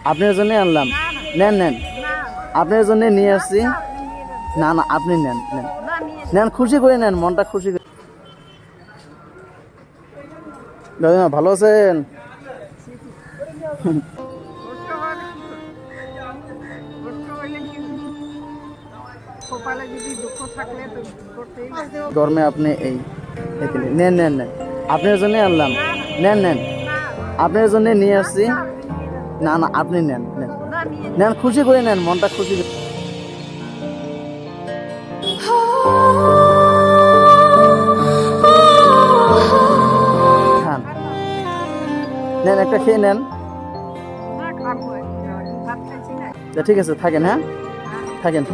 আপনার জন্য আনলাম। নেন নেন, আপনার জন্য নিয়ে আসছি। না না, আপনি নেন নেন নেন, খুশি করে নেন, মনটা খুশি করে। দাদা ভালো আছেন? গরমে আপনি এই নেন নেন নেন, আপনার জন্য আনলাম। নেন নেন, আপনার জন্য নিয়ে আসছি। না না, আপনি নেন নেন নেন, খুশি করে নেন, মনটা খুশি করে। খান, নেন একটা খেয়ে নেন। ঠিক আছে, থাকেন, হ্যাঁ থাকেন।